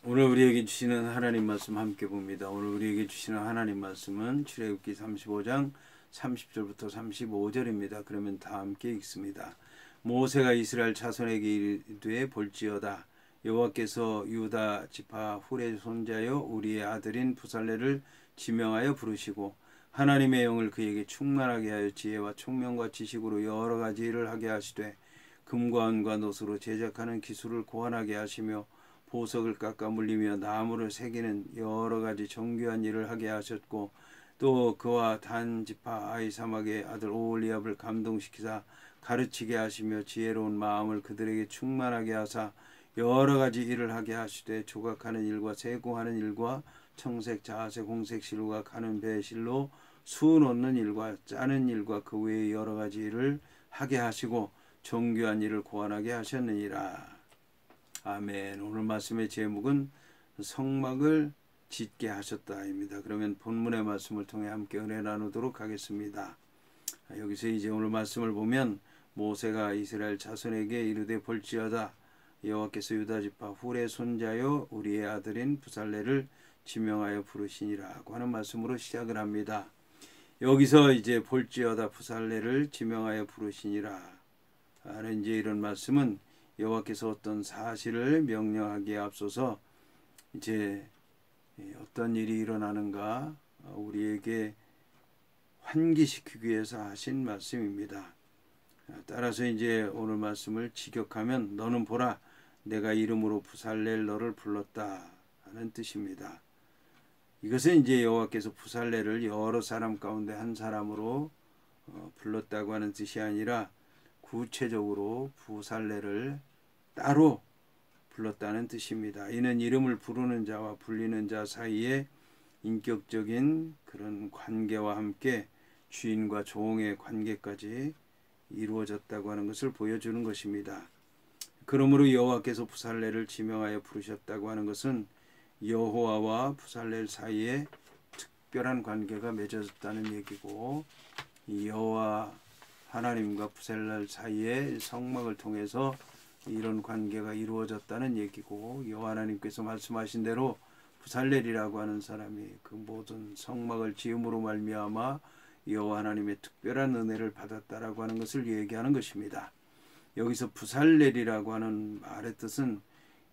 오늘 우리에게 주시는 하나님 말씀 함께 봅니다. 오늘 우리에게 주시는 하나님 말씀은 출애굽기 35장 30절부터 35절입니다. 그러면 다 함께 읽습니다. 모세가 이스라엘 자손에게 이르되 볼지어다 여호와께서 유다 지파 훌의 손자요 우리의 아들인 부살레를 지명하여 부르시고 하나님의 영을 그에게 충만하게 하여 지혜와 총명과 지식으로 여러 가지 일을 하게 하시되 금과 은과 노소로 제작하는 기술을 고안하게 하시며 보석을 깎아 물리며 나무를 새기는 여러 가지 정교한 일을 하게 하셨고 또 그와 단 지파 아히사막의 아들 오홀리압을 감동시키사 가르치게 하시며 지혜로운 마음을 그들에게 충만하게 하사 여러 가지 일을 하게 하시되 조각하는 일과 세공하는 일과 청색 자색 홍색 실과 가는 배 실로 수 놓는 일과 짜는 일과 그 외의 여러 가지 일을 하게 하시고 정교한 일을 고안하게 하셨느니라. 아멘. 오늘 말씀의 제목은 성막을 짓게 하셨다입니다. 그러면 본문의 말씀을 통해 함께 은혜 나누도록 하겠습니다. 여기서 이제 오늘 말씀을 보면 모세가 이스라엘 자손에게 이르되 볼지어다 여호와께서 유다 지파 훌의 손자요 우리의 아들인 부살레를 지명하여 부르시니라고 하는 말씀으로 시작을 합니다. 여기서 이제 볼지어다 부살레를 지명하여 부르시니라 하는 이제 이런 말씀은 여호와께서 어떤 사실을 명령하기에 앞서서 이제 어떤 일이 일어나는가 우리에게 환기시키기 위해서 하신 말씀입니다. 따라서 이제 오늘 말씀을 직역하면 너는 보라 내가 이름으로 부살렐 너를 불렀다 하는 뜻입니다. 이것은 이제 여호와께서 부살렐을 여러 사람 가운데 한 사람으로 불렀다고 하는 뜻이 아니라 구체적으로 부살레를 따로 불렀다는 뜻입니다. 이는 이름을 부르는 자와 불리는 자 사이에 인격적인 그런 관계와 함께 주인과 종의 관계까지 이루어졌다고 하는 것을 보여주는 것입니다. 그러므로 여호와께서 부살레를 지명하여 부르셨다고 하는 것은 여호와와 부살레 사이에 특별한 관계가 맺어졌다는 얘기고 여호와 하나님과 부살렐 사이에 성막을 통해서 이런 관계가 이루어졌다는 얘기고 여호와 하나님께서 말씀하신 대로 부살렐이라고 하는 사람이 그 모든 성막을 지음으로 말미암아 여호와 하나님의 특별한 은혜를 받았다라고 하는 것을 얘기하는 것입니다. 여기서 부살렐이라고 하는 말의 뜻은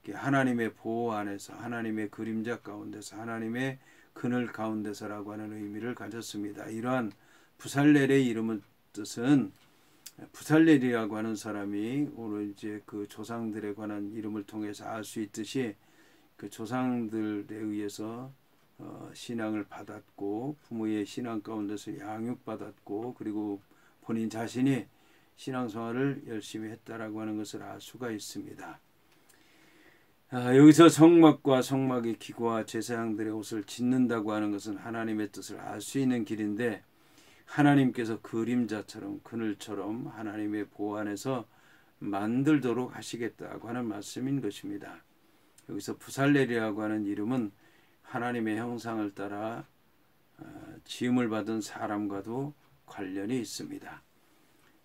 하나님의 보호 안에서 하나님의 그림자 가운데서 하나님의 그늘 가운데서라고 하는 의미를 가졌습니다. 이러한 부살렐의 이름은 뜻은 부살렐이라고 하는 사람이 오늘 이제 그 조상들에 관한 이름을 통해서 알 수 있듯이 그 조상들에 의해서 신앙을 받았고 부모의 신앙 가운데서 양육받았고 그리고 본인 자신이 신앙생활을 열심히 했다라고 하는 것을 알 수가 있습니다. 여기서 성막과 성막의 기구와 제사장들의 옷을 짓는다고 하는 것은 하나님의 뜻을 알 수 있는 길인데 하나님께서 그림자처럼 그늘처럼 하나님의 보호 안에서 만들도록 하시겠다고 하는 말씀인 것입니다. 여기서 부살렐이라고 하는 이름은 하나님의 형상을 따라 지음을 받은 사람과도 관련이 있습니다.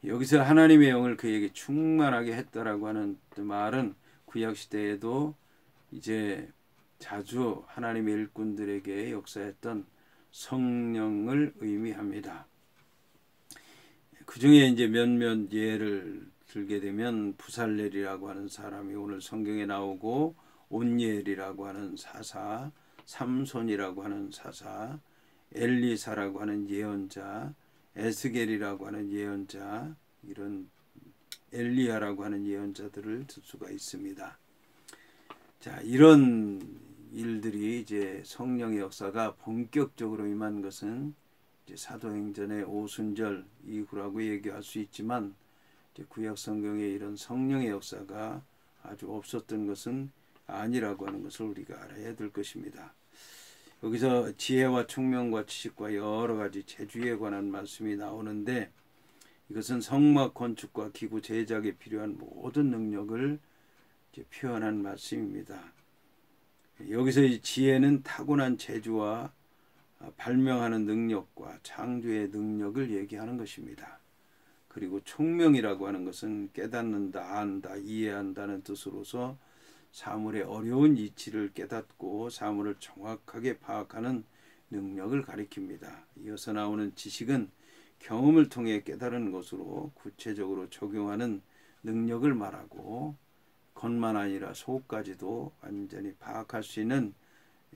여기서 하나님의 영을 그에게 충만하게 했다라고 하는 말은 구약시대에도 이제 자주 하나님의 일꾼들에게 역사했던 성령을 의미합니다. 그 중에 이제 몇몇 예를 들게 되면 부살렐이라고 하는 사람이 오늘 성경에 나오고 온니엘이라고 하는 사사, 삼손이라고 하는 사사, 엘리사라고 하는 예언자, 에스겔이라고 하는 예언자, 이런 엘리야라고 하는 예언자들을 들 수가 있습니다. 자, 이런 일들이 이제 성령의 역사가 본격적으로 임한 것은 이제 사도행전의 오순절 이후라고 얘기할 수 있지만 이제 구약 성경에 이런 성령의 역사가 아주 없었던 것은 아니라고 하는 것을 우리가 알아야 될 것입니다. 여기서 지혜와 총명과 지식과 여러 가지 재주에 관한 말씀이 나오는데 이것은 성막 건축과 기구 제작에 필요한 모든 능력을 이제 표현한 말씀입니다. 여기서 이 지혜는 타고난 재주와 발명하는 능력과 창조의 능력을 얘기하는 것입니다. 그리고 총명이라고 하는 것은 깨닫는다, 안다, 이해한다는 뜻으로서 사물의 어려운 이치를 깨닫고 사물을 정확하게 파악하는 능력을 가리킵니다. 이어서 나오는 지식은 경험을 통해 깨달은 것으로 구체적으로 적용하는 능력을 말하고, 겉만 아니라 속까지도 완전히 파악할 수 있는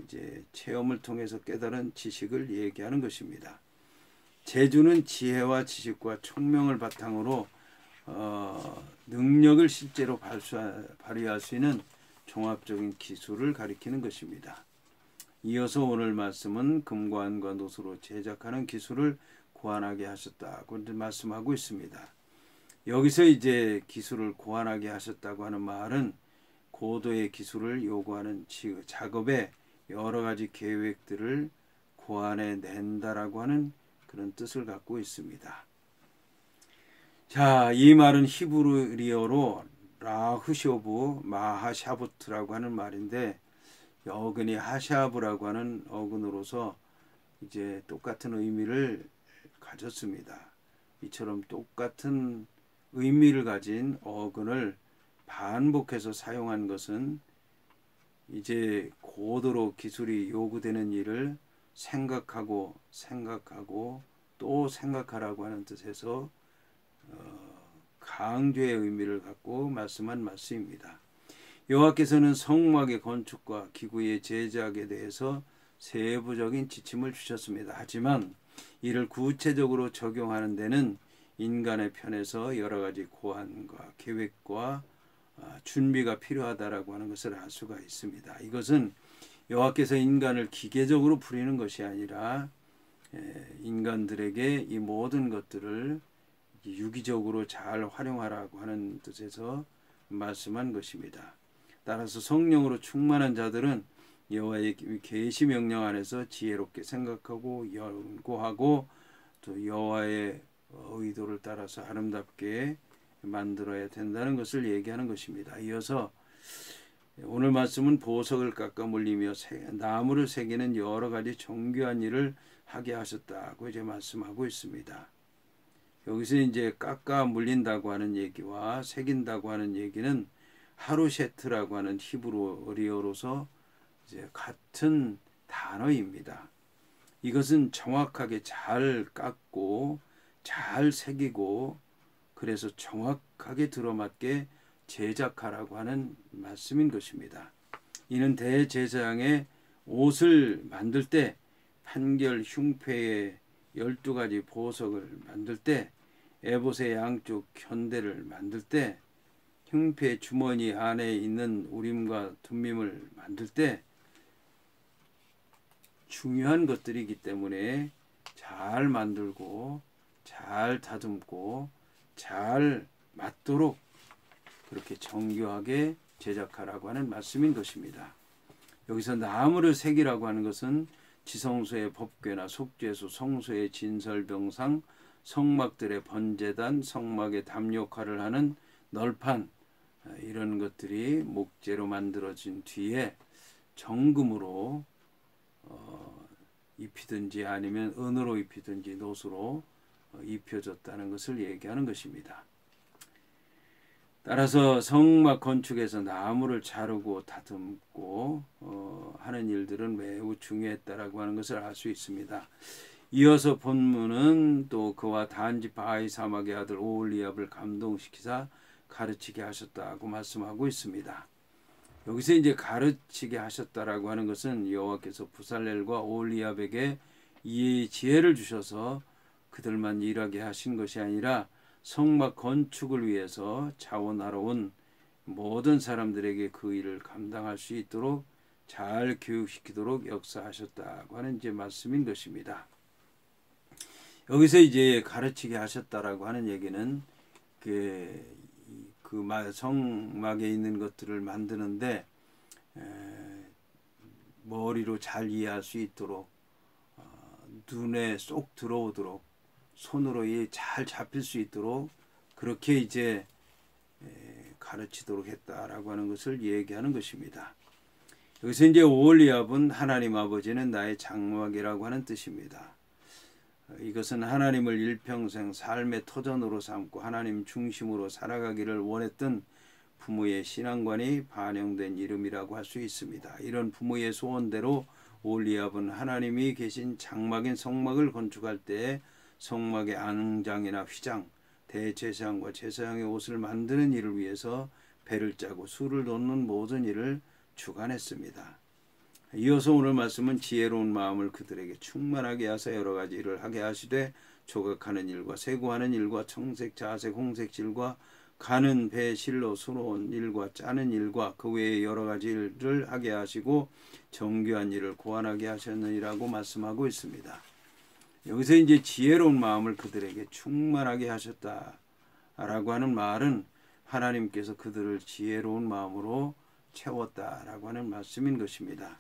이제 체험을 통해서 깨달은 지식을 얘기하는 것입니다. 재주는 지혜와 지식과 총명을 바탕으로 능력을 실제로 발휘할 수 있는 종합적인 기술을 가리키는 것입니다. 이어서 오늘 말씀은 금과 은과 노수로 제작하는 기술을 고안하게 하셨다고 말씀하고 있습니다. 여기서 이제 기술을 고안하게 하셨다고 하는 말은 고도의 기술을 요구하는 작업의 여러 가지 계획들을 고안해 낸다라고 하는 그런 뜻을 갖고 있습니다. 자, 이 말은 히브리어로 라흐쇼브 마하샤부트라고 하는 말인데, 어근이 하샤브라고 하는 어근으로서 이제 똑같은 의미를 가졌습니다. 이처럼 똑같은 의미를 가진 어근을 반복해서 사용한 것은 이제 고도로 기술이 요구되는 일을 생각하고 또 생각하라고 하는 뜻에서 강조의 의미를 갖고 말씀한 말씀입니다. 여호와께서는 성막의 건축과 기구의 제작에 대해서 세부적인 지침을 주셨습니다. 하지만 이를 구체적으로 적용하는 데는 인간의 편에서 여러 가지 고안과 계획과 준비가 필요하다라고 하는 것을 알 수가 있습니다. 이것은 여호와께서 인간을 기계적으로 부리는 것이 아니라 인간들에게 이 모든 것들을 유기적으로 잘 활용하라고 하는 뜻에서 말씀한 것입니다. 따라서 성령으로 충만한 자들은 여호와의 계시 명령 안에서 지혜롭게 생각하고 연구하고 또 여호와의 의도를 따라서 아름답게 만들어야 된다는 것을 얘기하는 것입니다. 이어서 오늘 말씀은 보석을 깎아 물리며 나무를 새기는 여러 가지 정교한 일을 하게 하셨다고 이제 말씀하고 있습니다. 여기서 이제 깎아 물린다고 하는 얘기와 새긴다고 하는 얘기는 하루셰트라고 하는 히브리어로서 이제 같은 단어입니다. 이것은 정확하게 잘 깎고 잘 새기고 그래서 정확하게 들어맞게 제작하라고 하는 말씀인 것입니다. 이는 대제사장의 옷을 만들 때 판결 흉패의 12가지 보석을 만들 때 에봇의 양쪽 현대를 만들 때 흉패 주머니 안에 있는 우림과 둠밈을 만들 때 중요한 것들이기 때문에 잘 만들고 잘 다듬고 잘 맞도록 그렇게 정교하게 제작하라고 하는 말씀인 것입니다. 여기서 나무를 새기라고 하는 것은 지성소의 법궤나 속죄소, 성소의 진설병상, 성막들의 번제단, 성막의 담 역할을 하는 널판, 이런 것들이 목재로 만들어진 뒤에 정금으로 입히든지 아니면 은으로 입히든지 노수로 입혀졌다는 것을 얘기하는 것입니다. 따라서 성막 건축에서 나무를 자르고 다듬고 하는 일들은 매우 중요했다라고 하는 것을 알 수 있습니다. 이어서 본문은 또 그와 단지 바이 사막의 아들 오홀리압을 감동시키사 가르치게 하셨다고 말씀하고 있습니다. 여기서 이제 가르치게 하셨다라고 하는 것은 여호와께서 부살렐과 오홀리압에게 이해의 지혜를 주셔서 그들만 일하게 하신 것이 아니라 성막 건축을 위해서 자원하러 온 모든 사람들에게 그 일을 감당할 수 있도록 잘 교육시키도록 역사하셨다고 하는 이제 말씀인 것입니다. 여기서 이제 가르치게 하셨다라고 하는 얘기는 그 성막에 있는 것들을 만드는데 머리로 잘 이해할 수 있도록 눈에 쏙 들어오도록 손으로 잘 잡힐 수 있도록 그렇게 이제 가르치도록 했다라고 하는 것을 얘기하는 것입니다. 여기서 이제 오홀리압은 하나님 아버지는 나의 장막이라고 하는 뜻입니다. 이것은 하나님을 일평생 삶의 터전으로 삼고 하나님 중심으로 살아가기를 원했던 부모의 신앙관이 반영된 이름이라고 할 수 있습니다. 이런 부모의 소원대로 올리압은 하나님이 계신 장막인 성막을 건축할 때 성막의 앙장이나 휘장, 대제사장과 제사장의 옷을 만드는 일을 위해서 배를 짜고 수를 놓는 모든 일을 주관했습니다. 이어서 오늘 말씀은 지혜로운 마음을 그들에게 충만하게 하사 여러 가지 일을 하게 하시되 조각하는 일과 세고하는 일과 청색, 자색, 홍색질과 가는 배, 실로, 수놓은 일과 짜는 일과 그 외에 여러 가지 일을 하게 하시고 정교한 일을 고안하게 하셨느니라고 말씀하고 있습니다. 여기서 이제 지혜로운 마음을 그들에게 충만하게 하셨다라고 하는 말은 하나님께서 그들을 지혜로운 마음으로 채웠다라고 하는 말씀인 것입니다.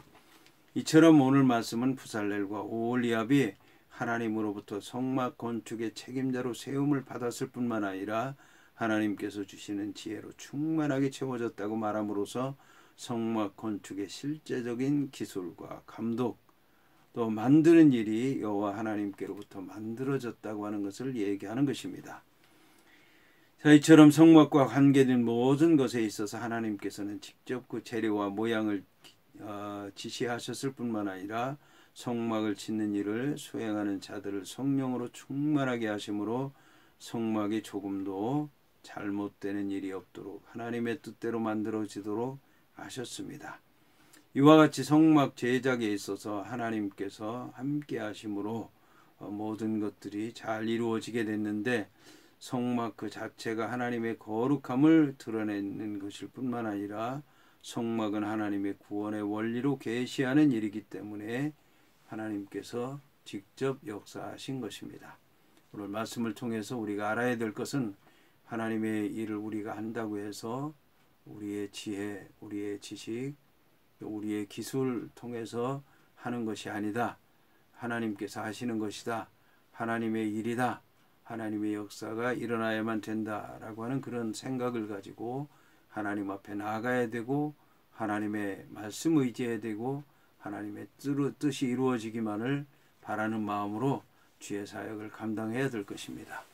이처럼 오늘 말씀은 부살렐과 오홀리압이 하나님으로부터 성막 건축의 책임자로 세움을 받았을 뿐만 아니라 하나님께서 주시는 지혜로 충만하게 채워졌다고 말함으로써 성막 건축의 실제적인 기술과 감독 또 만드는 일이 여호와 하나님께로부터 만들어졌다고 하는 것을 얘기하는 것입니다. 자, 이처럼 성막과 관계된 모든 것에 있어서 하나님께서는 직접 그 재료와 모양을 지시하셨을 뿐만 아니라 성막을 짓는 일을 수행하는 자들을 성령으로 충만하게 하심으로 성막이 조금도 잘못되는 일이 없도록 하나님의 뜻대로 만들어지도록 하셨습니다. 이와 같이 성막 제작에 있어서 하나님께서 함께 하심으로 모든 것들이 잘 이루어지게 됐는데 성막 그 자체가 하나님의 거룩함을 드러내는 것일 뿐만 아니라 성막은 하나님의 구원의 원리로 계시하는 일이기 때문에 하나님께서 직접 역사하신 것입니다. 오늘 말씀을 통해서 우리가 알아야 될 것은 하나님의 일을 우리가 한다고 해서 우리의 지혜, 우리의 지식, 우리의 기술 통해서 하는 것이 아니다. 하나님께서 하시는 것이다. 하나님의 일이다. 하나님의 역사가 일어나야만 된다라고 하는 그런 생각을 가지고 하나님 앞에 나아가야 되고 하나님의 말씀 의지해야 되고 하나님의 뜻이 이루어지기만을 바라는 마음으로 주의 사역을 감당해야 될 것입니다.